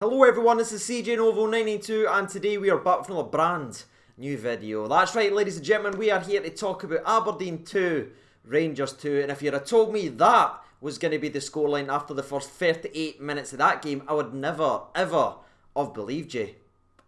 Hello everyone, this is CJ Novo982 and today we are back with another brand new video. That's right, ladies and gentlemen, we are here to talk about Aberdeen 2, Rangers 2, and if you'd have told me that was going to be the scoreline after the first 38 minutes of that game, I would never, ever have believed you.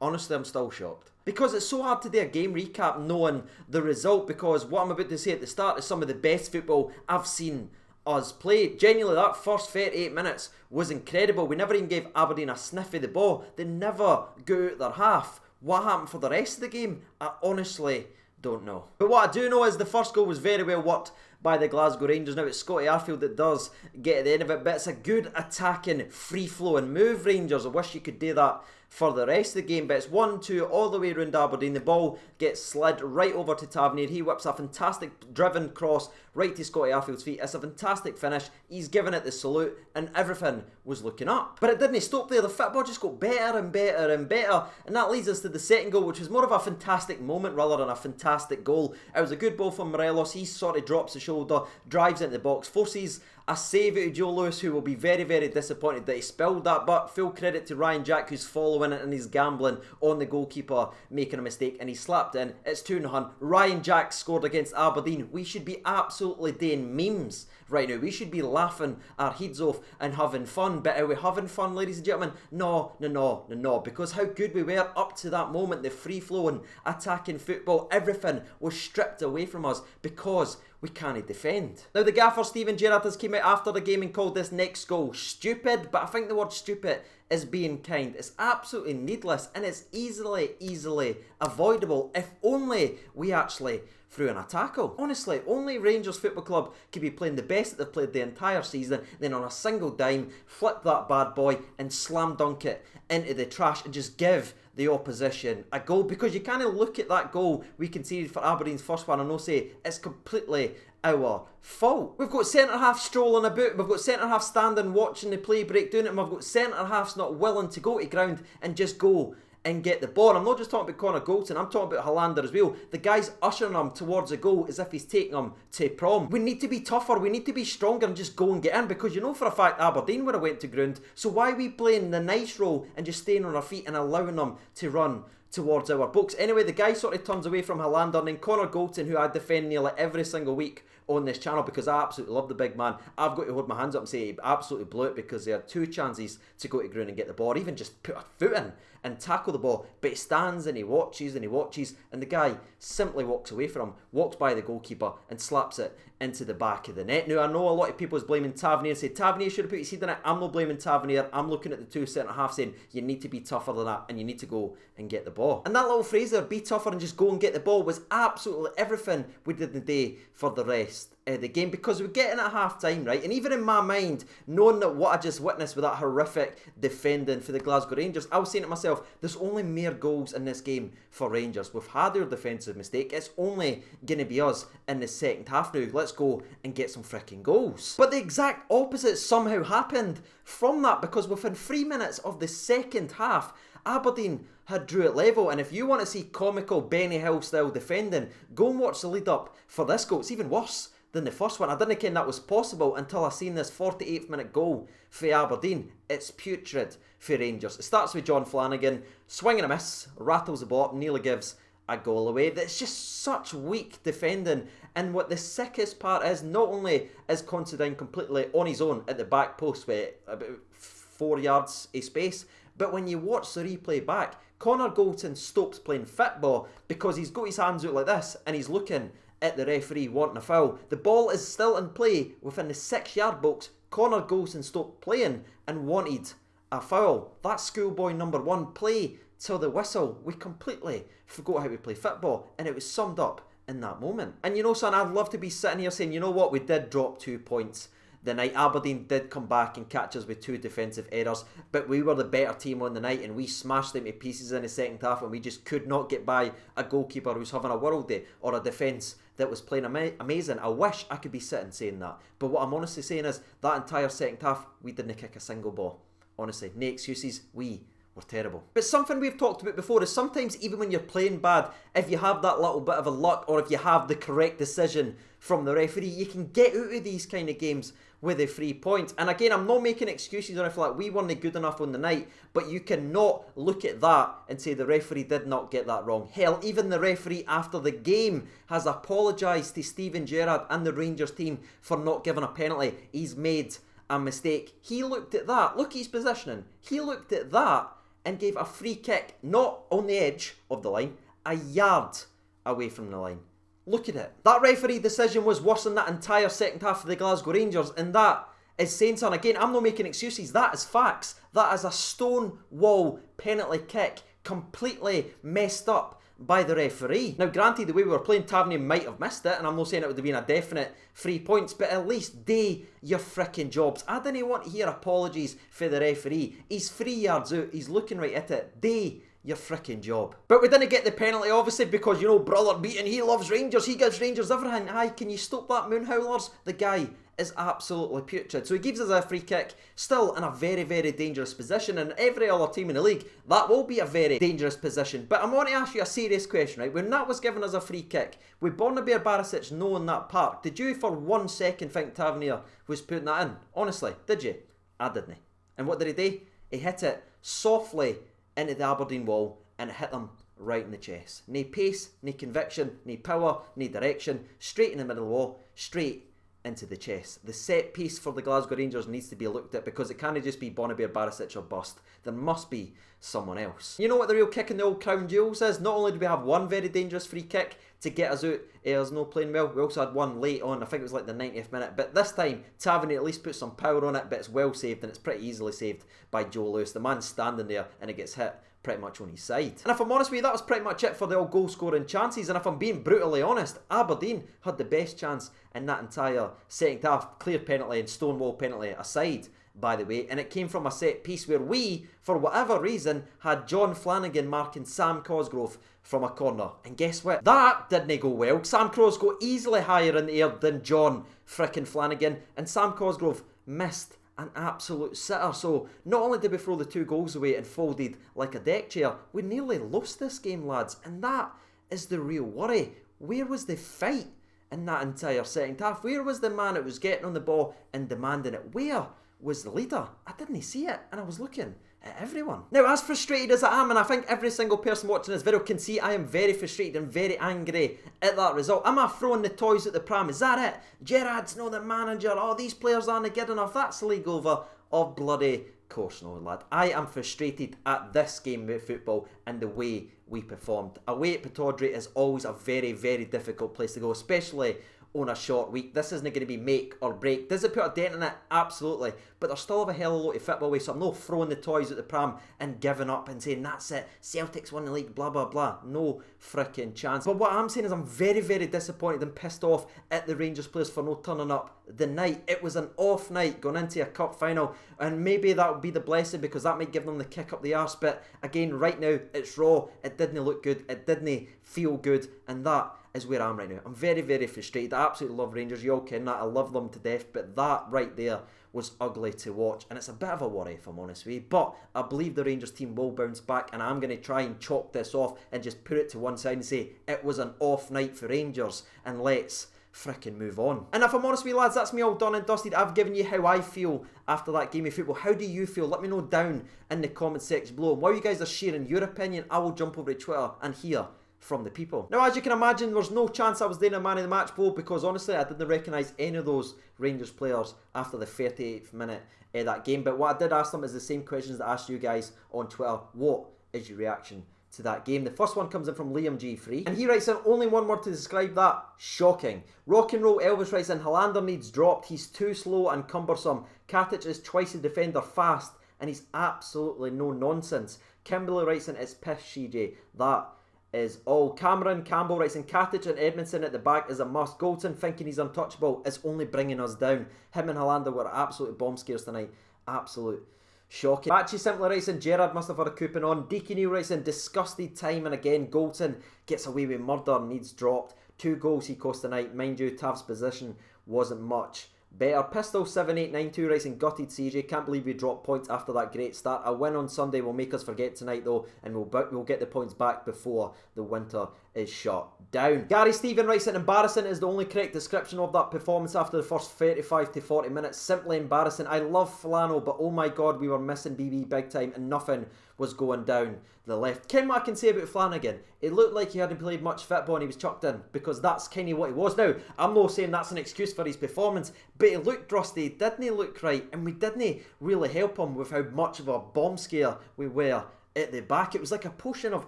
Honestly, I'm still shocked. Because it's so hard to do a game recap knowing the result, because what I'm about to say at the start is some of the best football I've seen us play. Genuinely, that first 38 minutes was incredible. We never even gave Aberdeen a sniff of the ball. They never go out their half. What happened for the rest of the game? I honestly don't know. But what I do know is the first goal was very well worked by the Glasgow Rangers. Now it's Scotty Arfield that does get at the end of it, but it's a good attacking, free-flowing move, Rangers. I wish you could do that for the rest of the game, but it's 1-2 all the way around Aberdeen. The ball gets slid right over to Tavernier. He whips a fantastic driven cross right to Scotty Arfield's feet. It's a fantastic finish. He's given it the salute and everything was looking up. But it didn't stop there. The football just got better and better and better, and that leads us to the second goal, which was more of a fantastic moment rather than a fantastic goal. It was a good ball from Morelos. He sort of drops the shoulder, drives into the box, forces a save out of Joe Lewis, who will be very, very disappointed that he spilled that, but full credit to Ryan Jack, who's following it and he's gambling on the goalkeeper making a mistake, and he slapped in. It's 2-0. Ryan Jack scored against Aberdeen. We should be absolutely doing memes right now. We should be laughing our heads off and having fun. But are we having fun, ladies and gentlemen? No, because how good we were up to that moment, the free-flowing attacking football, everything was stripped away from us because we can't defend. Now the gaffer Steven Gerrard has came out after the game and called this next goal stupid, but I think the word stupid is being kind. It's absolutely needless and it's easily avoidable if only we actually threw in a tackle. Honestly, only Rangers Football Club could be playing the best that they've played the entire season, then on a single dime, flip that bad boy and slam dunk it into the trash and just give the opposition a goal, because you kind of look at that goal we conceded for Aberdeen's first one and I'll say it's completely our fault. We've got centre-half strolling about, we've got centre-half standing watching the play break down it, and we've got centre-halves not willing to go to ground and just go and get the ball. I'm not just talking about Connor Goldson, I'm talking about Hollander as well. The guy's ushering him towards a goal as if he's taking him to prom. We need to be tougher, we need to be stronger and just go and get in, because you know for a fact Aberdeen would have went to ground. So why are we playing the nice role and just staying on our feet and allowing them to run towards our books? Anyway, the guy sort of turns away from Hollander, and then Connor Goldson, who I defend nearly every single week on this channel because I absolutely love the big man. I've got to hold my hands up and say he absolutely blew it, because they had two chances to go to ground and get the ball, or even just put a foot in and tackle the ball, but he stands and he watches and he watches, and the guy simply walks away from him, walks by the goalkeeper and slaps it into the back of the net. Now I know a lot of people is blaming Tavernier and say Tavernier should have put his head in it. I'm not blaming Tavernier. I'm looking at the two centre-halves saying you need to be tougher than that and you need to go and get the ball. And that little phrase there, be tougher and just go and get the ball, was absolutely everything we did the day for the rest of the game, because we're getting at half time, right? And even in my mind, knowing that what I just witnessed with that horrific defending for the Glasgow Rangers, I was saying to myself, there's only mere goals in this game for Rangers. We've had our defensive mistake. It's only going to be us in the second half now. Let's go and get some freaking goals. But the exact opposite somehow happened from that, because within 3 minutes of the second half, Aberdeen had drew it level. And if you want to see comical Benny Hill style defending, go and watch the lead up for this goal. It's even worse than the first one. I didn't think that was possible until I seen this 48th minute goal for Aberdeen. It's putrid for Rangers. It starts with John Flanagan, swing and a miss, rattles the ball up, nearly gives a goal away. That's just such weak defending. And what the sickest part is, not only is Considine completely on his own at the back post with about 4 yards of space, but when you watch the replay back, Connor Goldson stops playing football because he's got his hands out like this and he's looking at the referee wanting a foul. The ball is still in play within the 6-yard box. Connor Goldson stopped playing and wanted a foul. That's schoolboy number one. Play till the whistle. We completely forgot how to play football, and it was summed up in that moment. And you know, son, I'd love to be sitting here saying, you know what, we did drop 2 points the night. Aberdeen did come back and catch us with 2 defensive errors, but we were the better team on the night and we smashed them to pieces in the second half, and we just could not get by a goalkeeper who's having a world day or a defence that was playing amazing. I wish I could be sitting saying that, but what I'm honestly saying is that entire second half we didn't kick a single ball. Honestly, no excuses. We were terrible. But something we've talked about before is sometimes even when you're playing bad, if you have that little bit of a luck or if you have the correct decision from the referee, you can get out of these kind of games with a 3 points. And again, I'm not making excuses or anything like we weren't good enough on the night, but you cannot look at that and say the referee did not get that wrong. Hell, even the referee after the game has apologised to Steven Gerrard and the Rangers team for not giving a penalty. He's made a mistake. He looked at that, look at his positioning, he looked at that and gave a free kick, not on the edge of the line, a yard away from the line. Look at it. That referee decision was worse than that entire second half of the Glasgow Rangers, and that is saying something. Again, I'm not making excuses, that is facts. That is a stone wall penalty kick, completely messed up by the referee. Now granted, the way we were playing, Tavernier might have missed it, and I'm not saying it would have been a definite 3 points, but at least do your frickin' jobs. I didn't want to hear apologies for the referee. He's 3 yards out, he's looking right at it. Do your frickin' job. But we didn't get the penalty, obviously, because, you know, brother beating, he loves Rangers, he gives Rangers everything. Aye, can you stop that, Moonhowlers? The guy is absolutely putrid. So he gives us a free kick, still in a very, very dangerous position, and every other team in the league, that will be a very dangerous position. But I want to ask you a serious question, right? When that was given us a free kick, with Bornabir Barisic knowing that park, did you for 1 second think Tavernier was putting that in? Honestly, did you? I didn't. And what did he do? He hit it softly into the Aberdeen wall, and it hit them right in the chest. No pace, no conviction, no power, no direction, straight in the middle of the wall, straight into the chest. The set piece for the Glasgow Rangers needs to be looked at, because it can't just be Bornabir Barisic or bust. There must be someone else. You know what the real kick in the old crown jewels is? Not only do we have one very dangerous free kick to get us out, us no playing well, we also had one late on, I think it was like the 90th minute, but this time Tavernier at least put some power on it, but it's well saved, and it's pretty easily saved by Joe Lewis. The man's standing there and it gets hit pretty much on his side. And if I'm honest with you, that was pretty much it for the all goal scoring chances, and if I'm being brutally honest, Aberdeen had the best chance in that entire second half. Clear penalty and stonewall penalty aside, by the way, and it came from a set piece where we, for whatever reason, had John Flanagan marking Sam Cosgrove from a corner. And guess what? That didn't go well. Sam Cosgrove easily higher in the air than John frickin' Flanagan, and Sam Cosgrove missed an absolute sitter. So not only did we throw the 2 goals away and folded like a deck chair, we nearly lost this game, lads, and that is the real worry. Where was the fight in that entire second half? Where was the man that was getting on the ball and demanding it? Where was the leader? I didn't see it, and I was looking at everyone. Now, as frustrated as I am, and I think every single person watching this video can see, I am very frustrated and very angry at that result. Am I throwing the toys at the pram? Is that it? Gerrard's not the manager. Oh, these players aren't good enough. That's the league over. Of bloody course no, lad. I am frustrated at this game of football and the way we performed. Away at Pittodrie is always a very, very difficult place to go, especially on a short week. This isn't going to be make or break. Does it put a dent in it? Absolutely. But there's still have a hell of a lot of football with, so I'm not throwing the toys at the pram and giving up and saying that's it, Celtic's won the league, blah blah blah. No frickin' chance. But what I'm saying is I'm very, very disappointed and pissed off at the Rangers players for not turning up the night. It was an off night going into a cup final, and maybe that would be the blessing because that might give them the kick up the arse. But again, right now it's raw. It didn't look good, it didn't feel good, and that is where I am right now. I'm very, very frustrated. I absolutely love Rangers, you all ken that, I love them to death, but that right there was ugly to watch, and it's a bit of a worry if I'm honest with you. But I believe the Rangers team will bounce back, and I'm going to try and chalk this off and just put it to one side and say it was an off night for Rangers, and let's frickin' move on. And if I'm honest with you, lads, that's me all done and dusted. I've given you how I feel after that game of football. How do you feel? Let me know down in the comment section below. And while you guys are sharing your opinion, I will jump over to Twitter and hear from the people. Now, as you can imagine, there's no chance I was doing a man of the match poll because honestly I didn't recognise any of those Rangers players after the 38th minute of that game. But what I did ask them is the same questions that I asked you guys on Twitter. What is your reaction to that game? The first one comes in from Liam G3, and he writes in, only one word to describe that: shocking. Rock and Roll Elvis writes in, Hollander needs dropped, he's too slow and cumbersome. Katic is twice a defender fast and he's absolutely no nonsense. Kimberly writes in, it's piss CJ, that is all. Cameron Campbell writes in, Katic and Edmondson at the back is a must. Goldson thinking he's untouchable is only bringing us down. Him and Hollander were absolute bomb scares tonight. Absolute shocking. Batchy simply writes in, Gerrard must have had a coupon on. Deaky Neil writes in, disgusted time and again. Goldson gets away with murder, needs dropped. 2 goals he cost tonight. Mind you, Tav's position wasn't much better. Pistol 7892 Racing gutted CJ. Can't believe we dropped points after that great start. A win on Sunday will make us forget tonight though, and we'll get the points back before the winter is shut down. Gary Stephen writes in, embarrassing is the only correct description of that performance after the first 35 to 40 minutes. Simply embarrassing. I love Flannel, but oh my god, we were missing BB big time and nothing was going down the left. Ken, what I can say about Flanagan, it looked like he hadn't played much football and he was chucked in, because that's kind of what he was. Now, I'm not saying that's an excuse for his performance, but he looked rusty, didn't he look right, and we didn't really help him with how much of a bomb scare we were at the back. It was like a potion of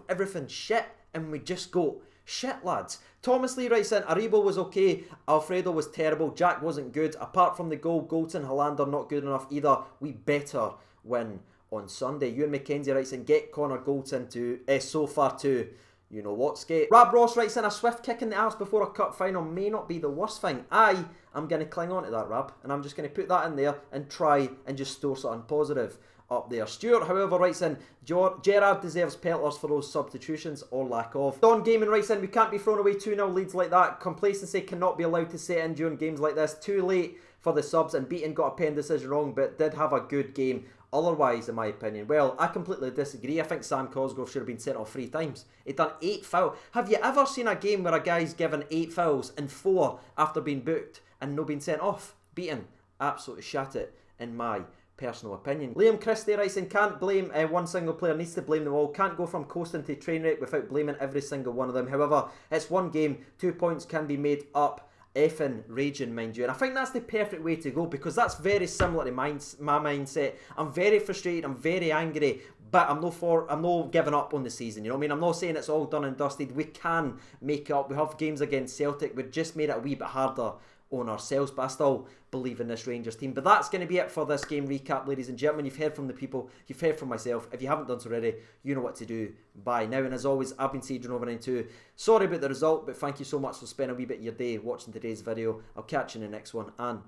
everything shit, and we just go, shit lads. Thomas Lee writes in, Aribo was okay, Alfredo was terrible, Jack wasn't good, apart from the goal, Goldson, Hollander not good enough either. We better win on Sunday. Ewan McKenzie writes in, get Connor Goldson to so far to you know what, skate. Rab Ross writes in, a swift kick in the arse before a cup final may not be the worst thing. I'm going to cling on to that, Rab, and I'm just going to put that in there and try and just store something positive up there. Stuart, however, writes in, Gerrard deserves pelters for those substitutions or lack of. Don Gaiman writes in, we can't be thrown away 2-0 leads like that. Complacency cannot be allowed to set in during games like this. Too late for the subs, and Beaton got a pen decision wrong, but did have a good game otherwise, in my opinion. Well, I completely disagree. I think Sam Cosgrove should have been sent off 3 times. He'd done 8 fouls. Have you ever seen a game where a guy's given 8 fouls and 4 after being booked and no being sent off? Beaton absolutely shat it, in my personal opinion. Liam Christie writes in, can't blame one single player, needs to blame them all. Can't go from coasting to train wreck without blaming every single one of them. However, it's one game, 2 points can be made up. Effing raging, mind you, and I think that's the perfect way to go, because that's very similar to my mindset. I'm very frustrated, I'm very angry, but I'm not giving up on the season, you know what I mean? I'm not saying it's all done and dusted. We can make it up. We have games against Celtic, we just made it a wee bit harder on ourselves, but I still believe in this Rangers team. But that's going to be it for this game recap, ladies and gentlemen. You've heard from the people, you've heard from myself. If you haven't done so already, you know what to do by now. And as always, I've been Siege92. Sorry about the result, but thank you so much for spending a wee bit of your day watching today's video. I'll catch you in the next one, and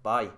bye.